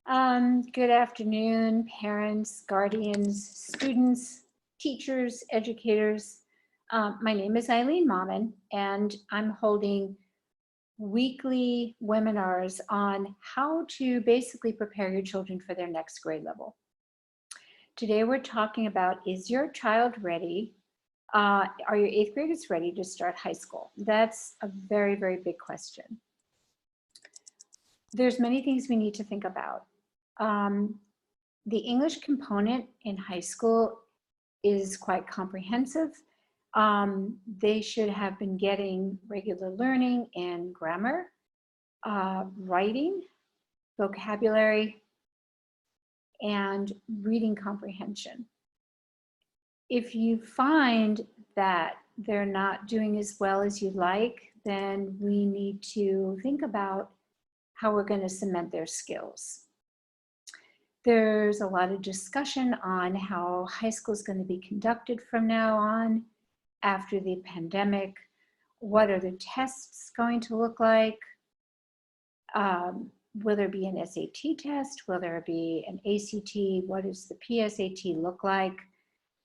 Good afternoon, parents, guardians, students, teachers, educators. My name is Eileen Mammen, and I'm holding weekly webinars on how to basically prepare your children for their next grade level. Today we're talking about, is your child ready? Are your 8th graders ready to start high school? That's a very, very big question. There's many things we need to think about. The English component in high school is quite comprehensive. They should have been getting regular learning in grammar, writing, vocabulary, and reading comprehension. If you find that they're not doing as well as you'd like, then we need to think about how we're going to cement their skills. There's a lot of discussion on how high school is going to be conducted from now on after the pandemic. What are the tests going to look like? Will there be an SAT test? Will there be an ACT? What does the PSAT look like?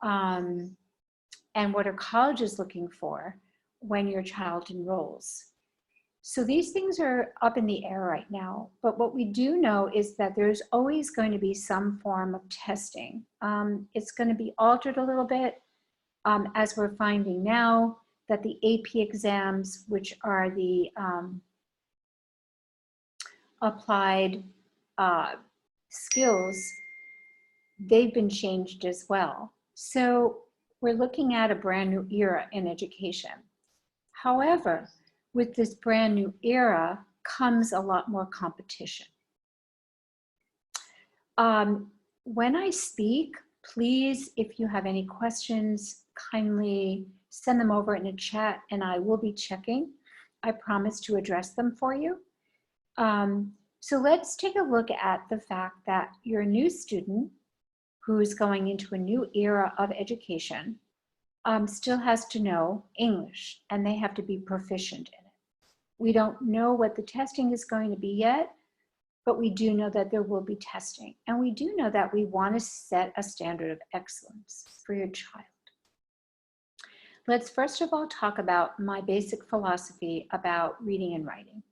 And what are colleges looking for when your child enrolls? So these things are up in the air right now, but what we do know is that there's always going to be some form of testing. It's going to be altered a little bit as we're finding now that the AP exams, which are the applied skills, they've been changed as well. So we're looking at a brand new era in education. However, with this brand new era comes a lot more competition. When I speak, please, if you have any questions, kindly send them over in a chat and I will be checking. I promise to address them for you. So let's take a look at the fact that you're a new student who's going into a new era of education. Still has to know English and they have to be proficient in it. We don't know what the testing is going to be yet, but we do know that there will be testing. And we do know that we want to set a standard of excellence for your child. Let's first of all talk about my basic philosophy about reading and writing.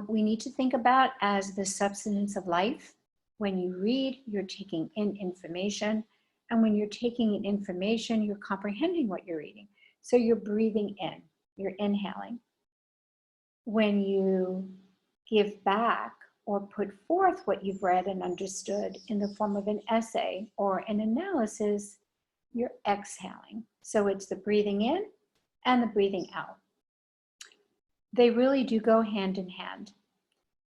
We need to think about as the substance of life. When you read, you're taking in information. And when you're taking in information, you're comprehending what you're reading. So you're breathing in, you're inhaling. When you give back or put forth what you've read and understood in the form of an essay or an analysis, you're exhaling. So it's the breathing in and the breathing out. They really do go hand in hand.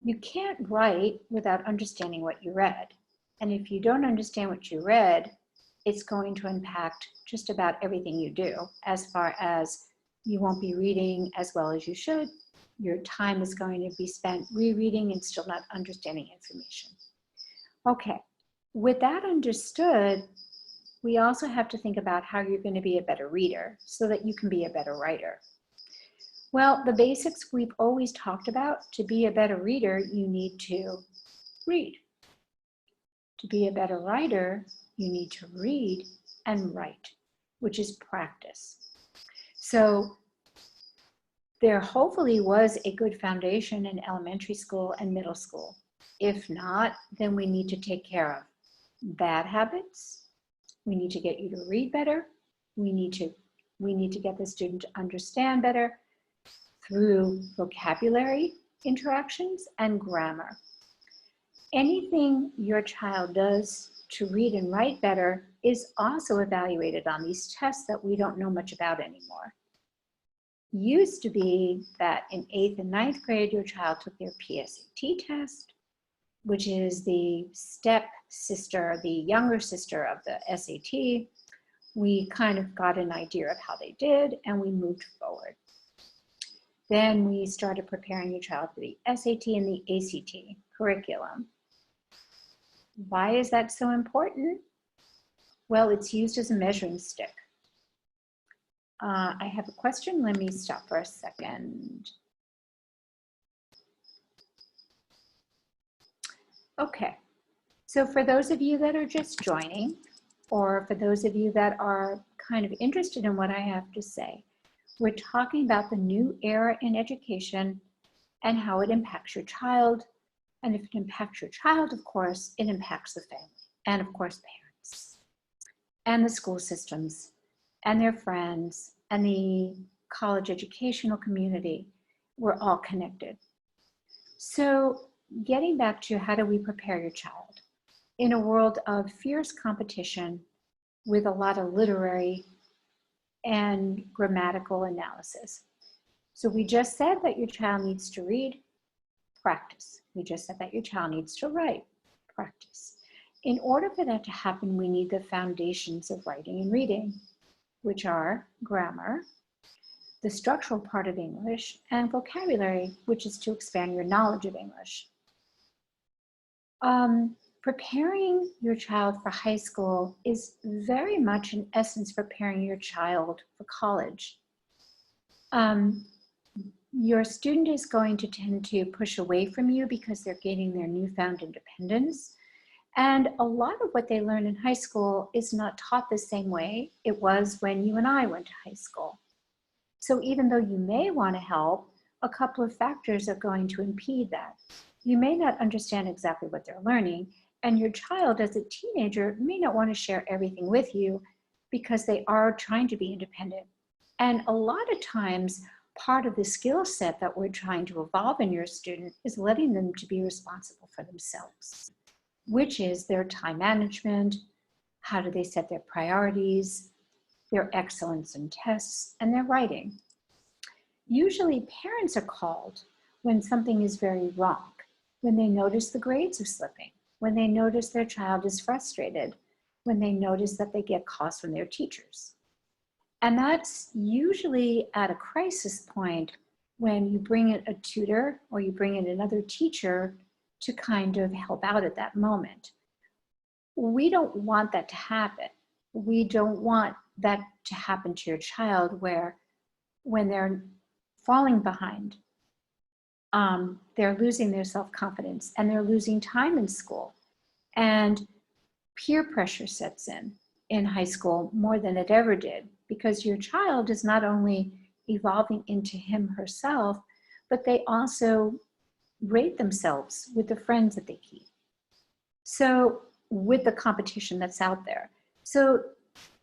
You can't write without understanding what you read. And if you don't understand what you read, it's going to impact just about everything you do, as far as you won't be reading as well as you should. Your time is going to be spent rereading and still not understanding information. Okay, with that understood, we also have to think about how you're going to be a better reader so that you can be a better writer. Well, the basics we've always talked about. To be a better reader, you need to read. To be a better writer, you need to read and write, which is practice. So there hopefully was a good foundation in elementary school and middle school. If not, then we need to take care of bad habits. We need to get you to read better. We need to get the student to understand better through vocabulary interactions and grammar. Anything your child does to read and write better is also evaluated on these tests that we don't know much about anymore. Used to be that in 8th and 9th grade, your child took their PSAT test, which is the step sister, the younger sister of the SAT. We kind of got an idea of how they did and we moved forward. Then we started preparing your child for the SAT and the ACT curriculum. Why is that so important? Well, it's used as a measuring stick. I have a question. Let me stop for a second. Okay, so for those of you that are just joining, or for those of you that are kind of interested in what I have to say, we're talking about the new era in education and how it impacts your child. And if it impacts your child, of course, it impacts the family, and of course, parents, and the school systems, and their friends, and the college educational community. We're all connected. So getting back to how do we prepare your child in a world of fierce competition with a lot of literary and grammatical analysis. So we just said that your child needs to read, practice. We just said that your child needs to write, practice. In order for that to happen, we need the foundations of writing and reading, which are grammar, the structural part of English, and vocabulary, which is to expand your knowledge of English. Preparing your child for high school is very much, in essence, preparing your child for college. Your student is going to tend to push away from you because they're gaining their newfound independence. And a lot of what they learn in high school is not taught the same way it was when you and I went to high school. So even though you may want to help, a couple of factors are going to impede that. You may not understand exactly what they're learning, and your child as a teenager may not want to share everything with you because they are trying to be independent. And a lot of times, part of the skill set that we're trying to evolve in your student is letting them to be responsible for themselves, which is their time management, how do they set their priorities, their excellence in tests, and their writing. Usually parents are called when something is very wrong, when they notice the grades are slipping, when they notice their child is frustrated, when they notice that they get calls from their teachers. And that's usually at a crisis point when you bring in a tutor or you bring in another teacher to kind of help out at that moment. We don't want that to happen. We don't want that to happen to your child where when they're falling behind, they're losing their self-confidence and they're losing time in school. And peer pressure sets in high school more than it ever did, because your child is not only evolving into him herself, but they also rate themselves with the friends that they keep. So with the competition that's out there. So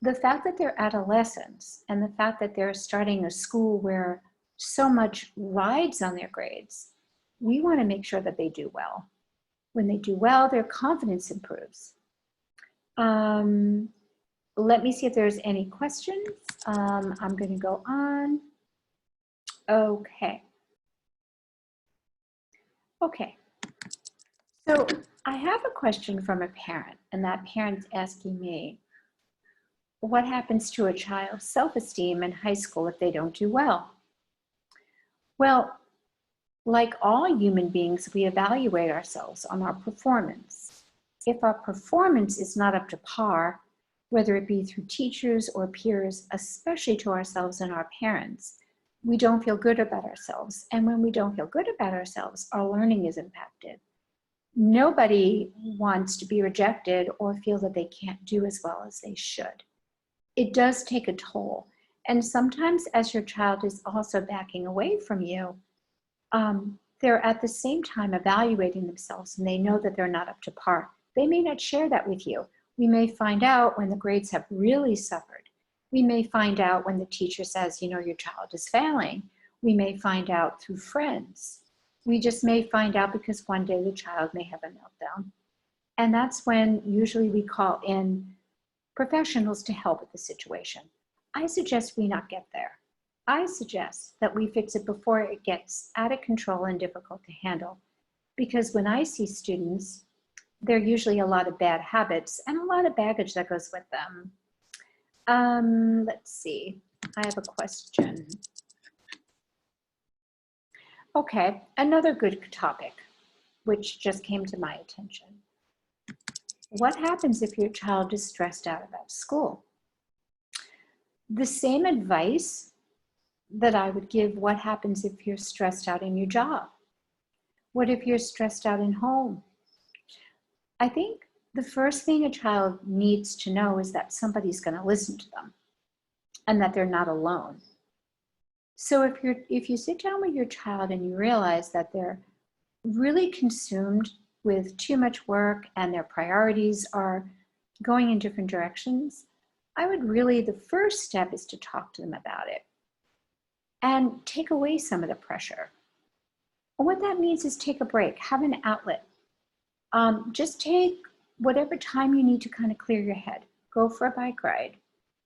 the fact that they're adolescents and the fact that they're starting a school where so much rides on their grades, we want to make sure that they do well. When they do well, their confidence improves. Let me see if there's any questions. I'm going to go on. Okay. Okay. So I have a question from a parent, and that parent's asking me, what happens to a child's self-esteem in high school if they don't do well? Well, like all human beings, we evaluate ourselves on our performance. If our performance is not up to par, whether it be through teachers or peers, especially to ourselves and our parents, we don't feel good about ourselves. And when we don't feel good about ourselves, our learning is impacted. Nobody wants to be rejected or feel that they can't do as well as they should. It does take a toll. And sometimes as your child is also backing away from you, they're at the same time evaluating themselves and they know that they're not up to par. They may not share that with you. We may find out when the grades have really suffered. We may find out when the teacher says, you know, your child is failing. We may find out through friends. We just may find out because one day the child may have a meltdown. And that's when usually we call in professionals to help with the situation. I suggest we not get there. I suggest that we fix it before it gets out of control and difficult to handle. Because when I see students, there are usually a lot of bad habits and a lot of baggage that goes with them. Let's see, I have a question. Okay, another good topic, which just came to my attention. What happens if your child is stressed out about school? The same advice that I would give, what happens if you're stressed out in your job? What if you're stressed out in home? I think the first thing a child needs to know is that somebody's going to listen to them and that they're not alone. So if you sit down with your child and you realize that they're really consumed with too much work and their priorities are going in different directions, I would really, the first step is to talk to them about it and take away some of the pressure. And what that means is take a break, have an outlet. Just take whatever time you need to kind of clear your head. Go for a bike ride,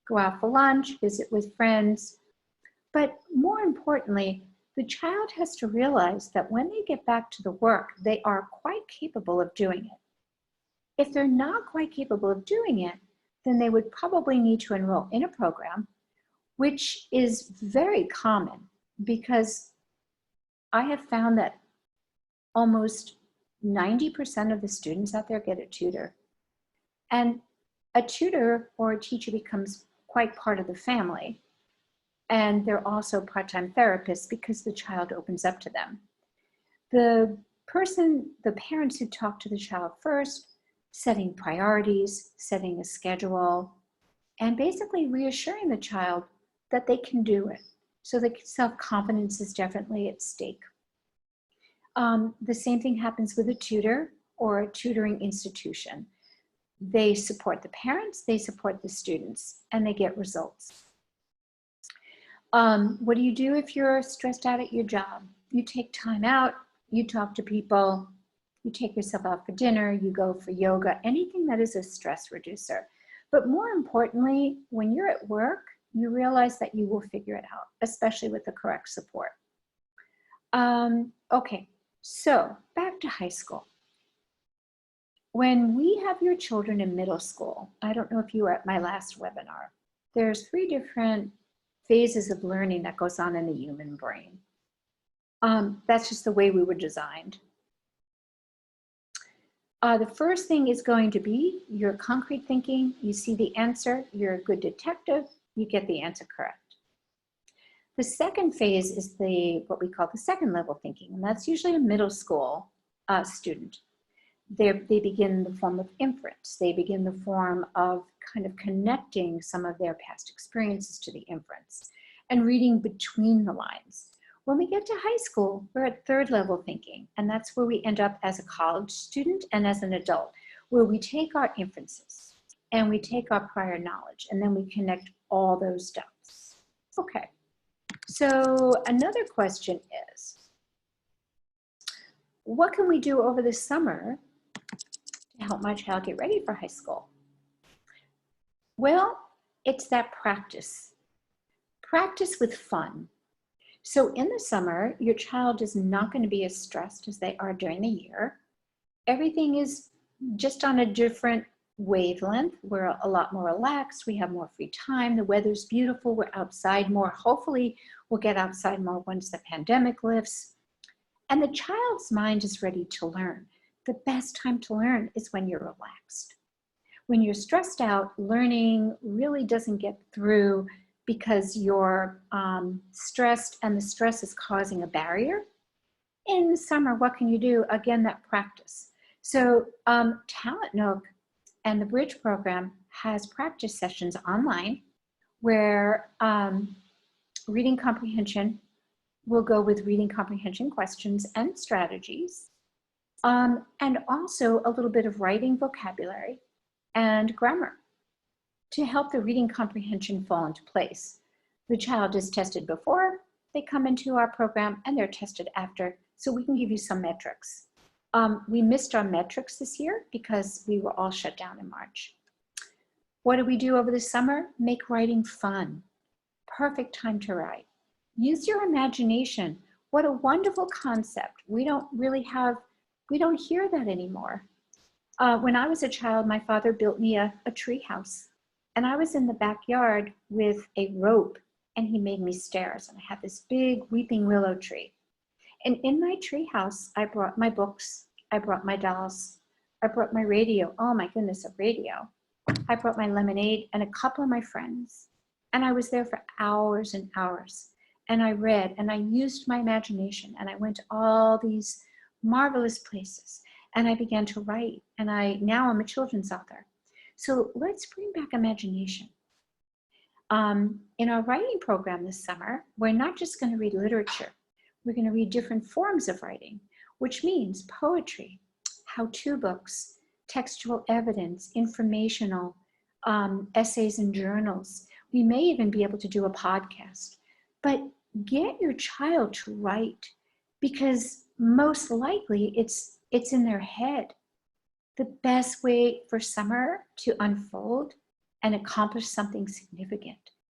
go out for lunch, visit with friends. But more importantly, the child has to realize that when they get back to the work, they are quite capable of doing it. If they're not quite capable of doing it, then they would probably need to enroll in a program, which is very common because I have found that almost 90% of the students out there get a tutor. And a tutor or a teacher becomes quite part of the family. And they're also part-time therapists because the child opens up to them. The parents who talk to the child first, setting priorities, setting a schedule, and basically reassuring the child that they can do it. So the self-confidence is definitely at stake. The same thing happens with a tutor or a tutoring institution. They support the parents, they support the students, and they get results. What do you do if you're stressed out at your job? You take time out, you talk to people, you take yourself out for dinner, you go for yoga, anything that is a stress reducer. But more importantly, when you're at work, you realize that you will figure it out, especially with the correct support. Okay, so back to high school. When we have your children in middle school, I don't know if you were at my last webinar, there's 3 different phases of learning that goes on in the human brain. That's just the way we were designed. The first thing is going to be your concrete thinking. You see the answer, you're a good detective, you get the answer correct. The second phase is what we call the second level thinking, and that's usually a middle school student. They begin in the form of inference. They begin the form of kind of connecting some of their past experiences to the inference and reading between the lines. When we get to high school, we're at third level thinking, and that's where we end up as a college student and as an adult, where we take our inferences and we take our prior knowledge and then we connect all those dots. Okay, so another question is, what can we do over the summer to help my child get ready for high school? Well, it's that practice. Practice with fun. So in the summer, your child is not going to be as stressed as they are during the year. Everything is just on a different wavelength. We're a lot more relaxed. We have more free time. The weather's beautiful. We're outside more. Hopefully, we'll get outside more once the pandemic lifts. And the child's mind is ready to learn. The best time to learn is when you're relaxed. When you're stressed out, learning really doesn't get through because you're stressed and the stress is causing a barrier. In the summer, what can you do? Again, that practice. So Talent Nook and the Bridge program has practice sessions online where reading comprehension will go with reading comprehension questions and strategies, and also a little bit of writing vocabulary and grammar to help the reading comprehension fall into place. The child is tested before they come into our program and they're tested after, so we can give you some metrics. We missed our metrics this year because we were all shut down in March. What do we do over the summer? Make writing fun. Perfect time to write. Use your imagination. What a wonderful concept. We don't hear that anymore. When I was a child, my father built me a tree house. And I was in the backyard with a rope and he made me stairs. And I had this big weeping willow tree. And in my tree house, I brought my books, I brought my dolls, I brought my radio. Oh my goodness, a radio. I brought my lemonade and a couple of my friends. And I was there for hours and hours. And I read and I used my imagination and I went to all these marvelous places. and I began to write, and now I'm a children's author. So let's bring back imagination. In our writing program this summer, we're not just going to read literature. We're going to read different forms of writing, which means poetry, how-to books, textual evidence, informational essays and journals. We may even be able to do a podcast. But get your child to write, because most likely it's in their head. The best way for summer to unfold and accomplish something significant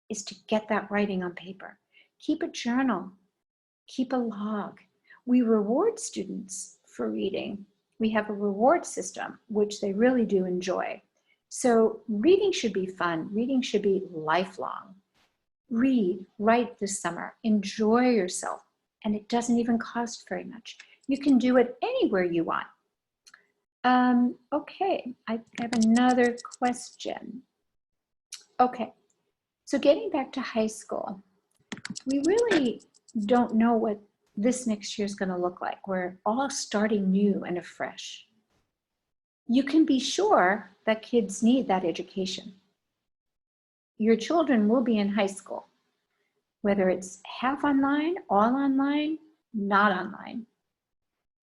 is to get that writing on paper. Keep a journal, keep a log. We reward students for reading. We have a reward system, which they really do enjoy. So reading should be fun. Reading should be lifelong. Read, write this summer, enjoy yourself, and it doesn't even cost very much. You can do it anywhere you want. Okay, I have another question. Okay, so getting back to high school, we really don't know what this next year is going to look like. We're all starting new and afresh. You can be sure that kids need that education. Your children will be in high school, whether it's half online, all online, not online.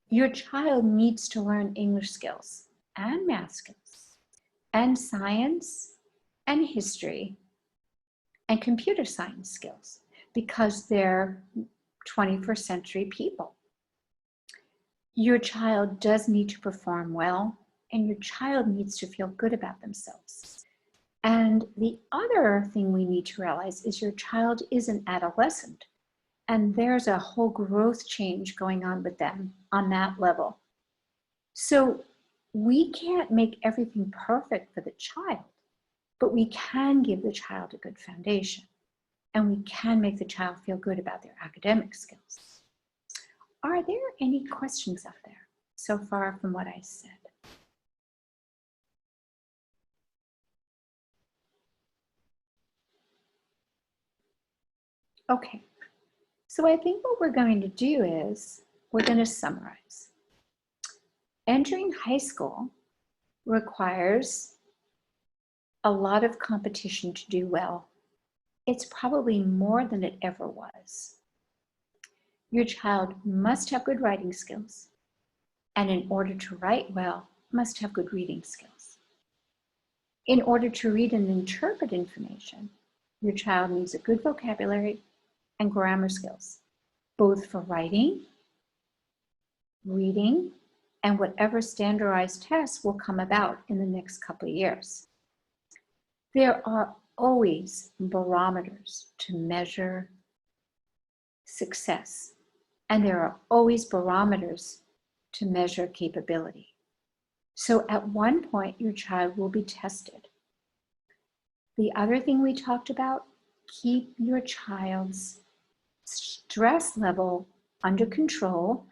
Your child needs to learn English skills and math skills and science and history and computer science skills, because they're 21st century people. Your child does need to perform well, and your child needs to feel good about themselves. And the other thing we need to realize is your child is an adolescent, and there's a whole growth change going on with them on that level. So we can't make everything perfect for the child, but we can give the child a good foundation, and we can make the child feel good about their academic skills. Are there any questions out there so far from what I said? Okay, so I think what we're going to do is we're going to summarize. Entering high school requires a lot of competition to do well. It's probably more than it ever was. Your child must have good writing skills, and in order to write well, must have good reading skills. In order to read and interpret information, your child needs a good vocabulary and grammar skills, both for writing, reading, and whatever standardized tests will come about in the next couple of years. There are always barometers to measure success, and there are always barometers to measure capability. So at one point, your child will be tested. The other thing we talked about, keep your child's stress level under control,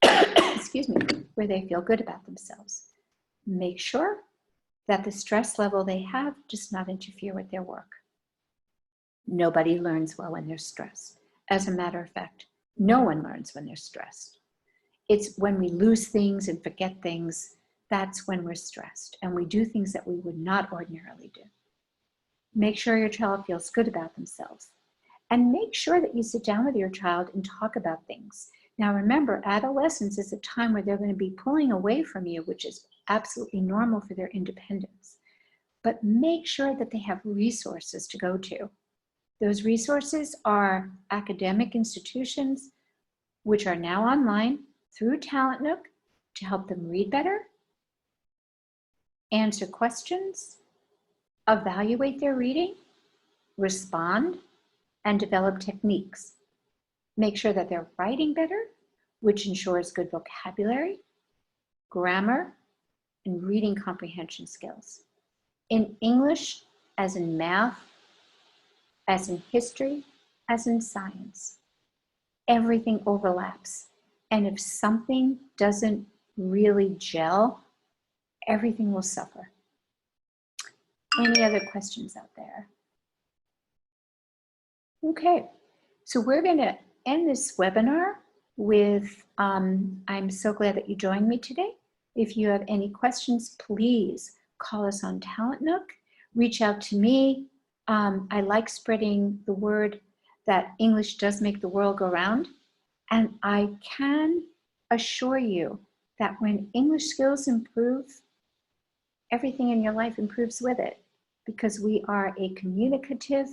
excuse me, where they feel good about themselves. Make sure that the stress level they have does not interfere with their work. Nobody learns well when they're stressed. As a matter of fact, no one learns when they're stressed. It's when we lose things and forget things, that's when we're stressed, and we do things that we would not ordinarily do. Make sure your child feels good about themselves, and make sure that you sit down with your child and talk about things. Now remember, adolescence is a time where they're going to be pulling away from you, which is absolutely normal for their independence. But make sure that they have resources to go to. Those resources are academic institutions, which are now online through Talent Nook, to help them read better, answer questions, evaluate their reading, respond, and develop techniques. Make sure that they're writing better, which ensures good vocabulary, grammar, and reading comprehension skills. In English, as in math, as in history, as in science, everything overlaps. And if something doesn't really gel, everything will suffer. Any other questions out there? Okay, so we're going to end this webinar with, I'm so glad that you joined me today. If you have any questions, please call us on Talent Nook. Reach out to me. I like spreading the word that English does make the world go round. And I can assure you that when English skills improve, everything in your life improves with it, because we are a communicative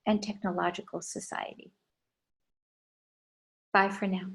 and technological society. Bye for now.